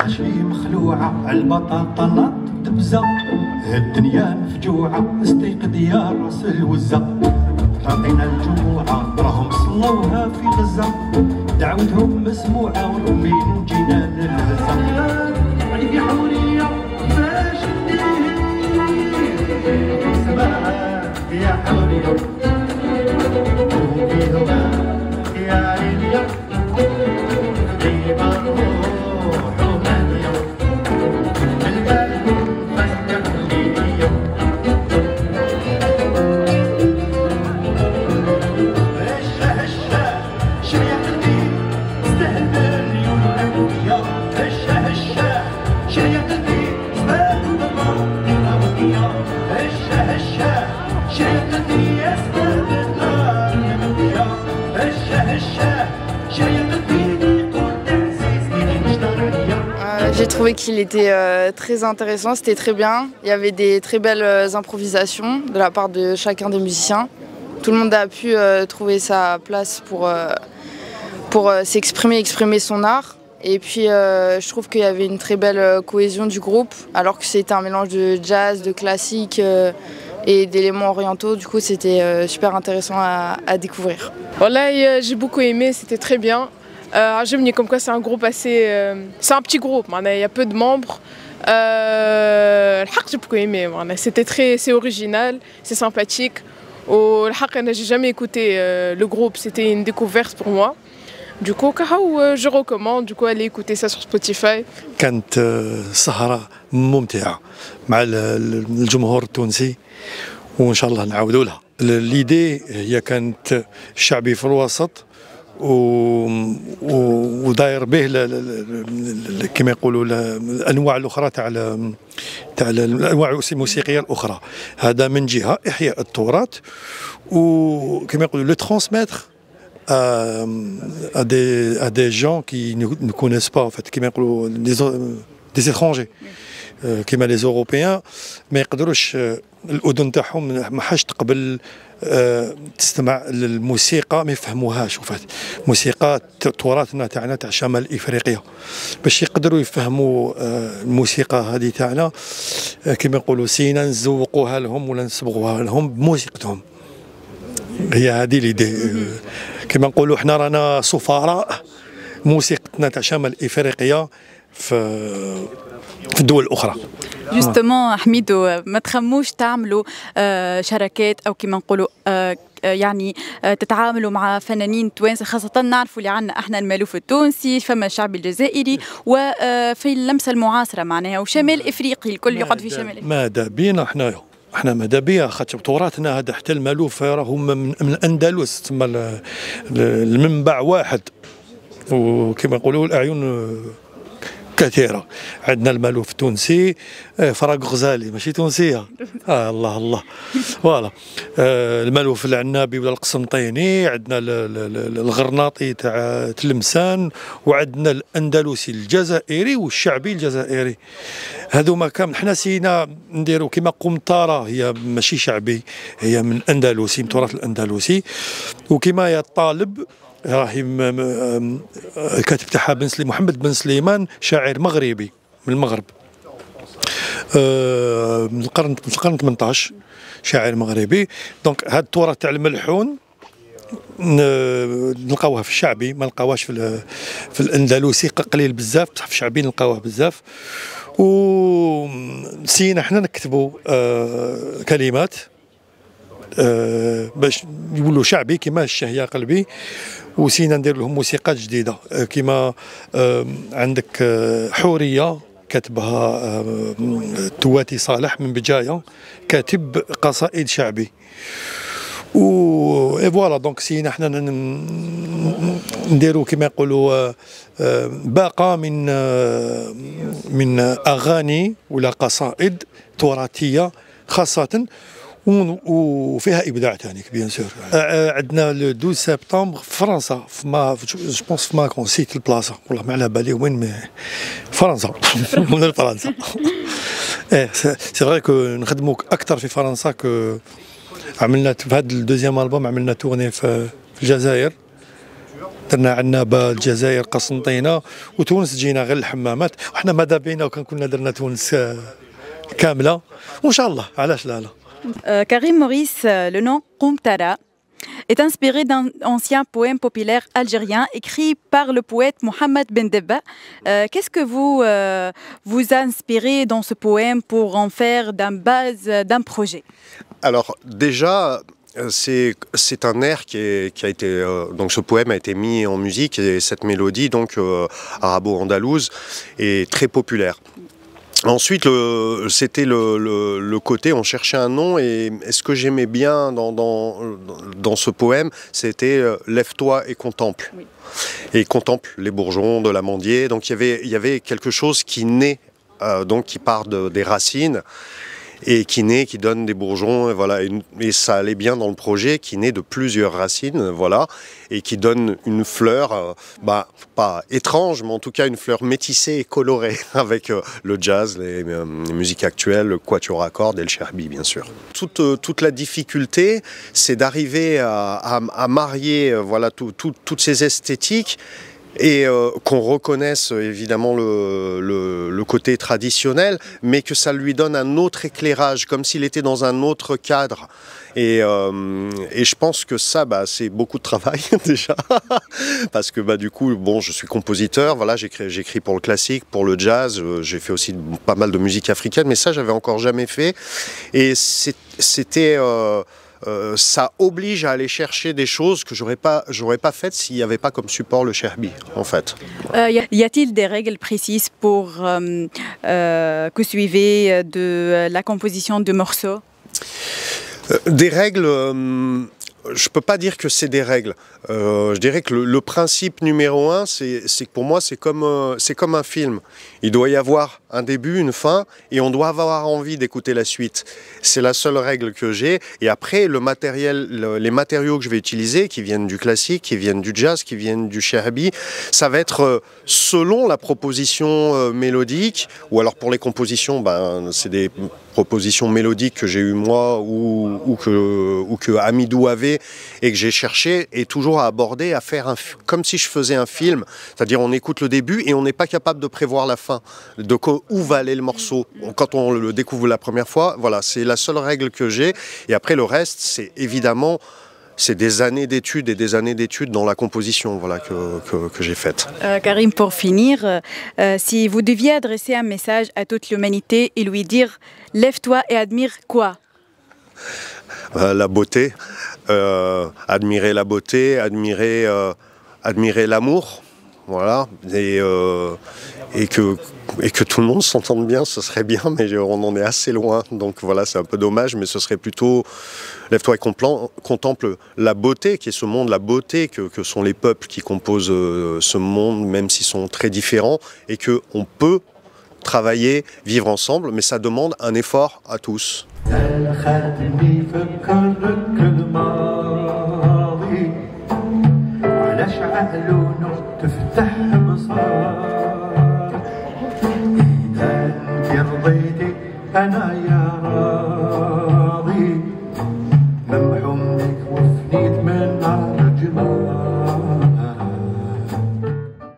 عشي مخلوعة عالبطاطا ناط تبزة الدنيا مفجوعة استيقظ يا راس الوزة تعطينا الجموعة راهم صلوها في غزة دعوتهم مسموعة ورمين جينا للهزة عليك يا حورية باش ندير سباها يا حورية قومي هواك يا عينيا ديما نروح ومانية البلد فتح ليا هشا هشا شريع قلبي استهل مليون ألفية هشا هشا شريع قلبي استهل الأرضية هشا هشا شريع قلبي استهل الأرضية هشا هشا شريع قلبي J'ai trouvé qu'il était très intéressant, c'était très bien. Il y avait des très belles improvisations de la part de chacun des musiciens. Tout le monde a pu trouver sa place pour s'exprimer, exprimer son art. Et puis je trouve qu'il y avait une très belle cohésion du groupe, alors que c'était un mélange de jazz, de classique et d'éléments orientaux. Du coup, c'était super intéressant à découvrir. Voilà, j'ai beaucoup aimé, c'était très bien. J'aime comme quoi c'est un groupe assez... c'est un petit groupe, il y a peu de membres. J'ai beaucoup aimé, c'est original, c'est sympathique. J'ai jamais écouté le groupe, c'était une découverte pour moi. Du coup, je recommande, allez écouter ça sur Spotify. كانت سهرة ممتعة مع الجمهور التونسي وإن شاء الله نعاودوا لها. ليدي هي كانت الشعبي في الوسط وداير به كما يقولوا الانواع الاخرى تاع الانواع الموسيقيه الاخرى. هذا من جهه احياء التراث وكما يقولوا لو ترانسميتر à des gens qui ne connaissent pas en fait كما يقولوا des étrangers كما les européens ما يقدروش الاذن تاعهم ما حاش تقبل تستمع للموسيقى ما يفهموهاش وفات موسيقى تراثنا تاعنا تاع شمال افريقيا باش يقدروا يفهموا الموسيقى هذه تاعنا كما يقولوا سينا نزوقوها لهم ولا نصبغوها لهم بموسيقتهم. هي هذه ليدي كما نقولوا احنا رانا سفراء موسيقتنا تاع شمال افريقيا في الدول الاخرى. جوستومون حميدو ما تخموش تعملوا شراكات او كما نقولوا يعني تتعاملوا مع فنانين توانسه خاصه نعرفوا اللي عندنا احنا المالوف التونسي فما الشعبي الجزائري وفي اللمسه المعاصره معناها وشمال افريقي الكل يقعد في شمال افريقيا. ماذا بينا احنا ماذا بيا خاطر تراثنا هذا حتى المالوف راهو من الاندلس تسمى المنبع واحد وكما يقولوا الاعين كثيرة. عندنا المالوف التونسي فراق غزالي ماشي تونسية الله الله فوالا المالوف العنابي ولا القسنطيني عندنا الغرناطي تاع تلمسان وعندنا الاندلسي الجزائري والشعبي الجزائري. هذوما كامل حنا سينا نديرو كيما قمطارة هي ماشي شعبي هي من اندلسي من التراث الاندلسي وكيما يا الطالب راهي الكاتب تاعها محمد بن سليمان شاعر مغربي من المغرب من القرن 18 شاعر مغربي. دونك هذا التراث تاع الملحون نلقاوها في الشعبي ما نلقاوهاش في الاندلسي قليل بزاف بصح في الشعبي نلقاوها بزاف. وسينا حنا نكتبوا كلمات باش يولوا شعبي كما الشه يا قلبي وسينا ندير لهم موسيقات جديده كما عندك حوريه كاتبها تواتي صالح من بجايه كاتب قصائد شعبي و فوالا دونك سينا حنا نديروا كما يقولوا باقه من اغاني ولا قصائد تراثيه خاصه وفيها ابداع ثاني بيان سور. عندنا لو 12 سبتمبر في فرنسا في جو بونس في ماكرون سيت البلاصه والله ما على بالي وين فرنسا من فرنسا. سي فري كو نخدموا اكثر في فرنسا كو عملنا في هذا الدوزيام البوم عملنا تورني في الجزائر درنا عنابه الجزائر قسنطينه وتونس جينا غير الحمامات وحنا ماذا بينا وكان كنا درنا تونس كامله وان شاء الله علاش لا. Karim Maurice, le nom Qumtara est inspiré d'un ancien poème populaire algérien écrit par le poète Mohamed Ben Debba. Qu'est-ce que vous inspirez dans ce poème pour en faire d'une base d'un projet? Alors déjà, c'est un air qui a été donc ce poème a été mis en musique et cette mélodie donc arabo-andalouse est très populaire. Ensuite, c'était le côté, on cherchait un nom et ce que j'aimais bien dans ce poème, c'était lève-toi et contemple. Oui. Et contemple les bourgeons de l'amandier. Donc il y avait quelque chose qui naît, donc qui part des racines et qui naît, qui donne des bourgeons, et voilà. Et ça allait bien dans le projet, qui naît de plusieurs racines, voilà, et qui donne une fleur, pas étrange, mais en tout cas une fleur métissée et colorée, avec le jazz, les musiques actuelles, le quatuor à cordes et le cherbi, bien sûr. Toute la difficulté, c'est d'arriver à marier, voilà, toutes ces esthétiques, et qu'on reconnaisse évidemment le côté traditionnel, mais que ça lui donne un autre éclairage, comme s'il était dans un autre cadre. Et je pense que ça, c'est beaucoup de travail déjà, parce que du coup, bon, je suis compositeur, voilà, j'écris pour le classique, pour le jazz, j'ai fait aussi pas mal de musique africaine, mais ça, j'avais encore jamais fait. Et c'était ça oblige à aller chercher des choses que j'aurais pas faites s'il n'y avait pas comme support le cherbi, en fait. Y a-t-il des règles précises pour que suivez de la composition de morceaux? Des règles, je peux pas dire que c'est des règles. Je dirais que le principe numéro un, c'est que pour moi, c'est comme un film. Il doit y avoir un début, une fin, et on doit avoir envie d'écouter la suite. C'est la seule règle que j'ai. Et après, les matériaux que je vais utiliser, qui viennent du classique, qui viennent du jazz, qui viennent du cherbi, ça va être selon la proposition mélodique, ou alors pour les compositions, c'est des propositions mélodiques que j'ai eues moi, ou que Hamidou avait, et que j'ai cherché, et toujours à aborder, à faire comme si je faisais un film, c'est-à-dire on écoute le début et on n'est pas capable de prévoir la fin, de où va aller le morceau. Quand on le découvre la première fois, voilà, c'est la seule règle que j'ai. Et après le reste, c'est évidemment, c'est des années d'études et des années d'études dans la composition, voilà, que j'ai faite. Karim, pour finir, si vous deviez adresser un message à toute l'humanité et lui dire « Lève-toi et admire quoi ?» La beauté, admirer la beauté, admirer l'amour, voilà, et que tout le monde s'entende bien, ce serait bien, mais on en est assez loin, donc voilà, c'est un peu dommage, mais ce serait plutôt lève-toi et contemple la beauté qui est ce monde, la beauté que sont les peuples qui composent ce monde, même s'ils sont très différents, et qu'on peut travailler, vivre ensemble, mais ça demande un effort à tous. خاتمي فكرك الماضي وعلاش عقلونه تفتح بصار إذا انت رضيتي أنا يا راضي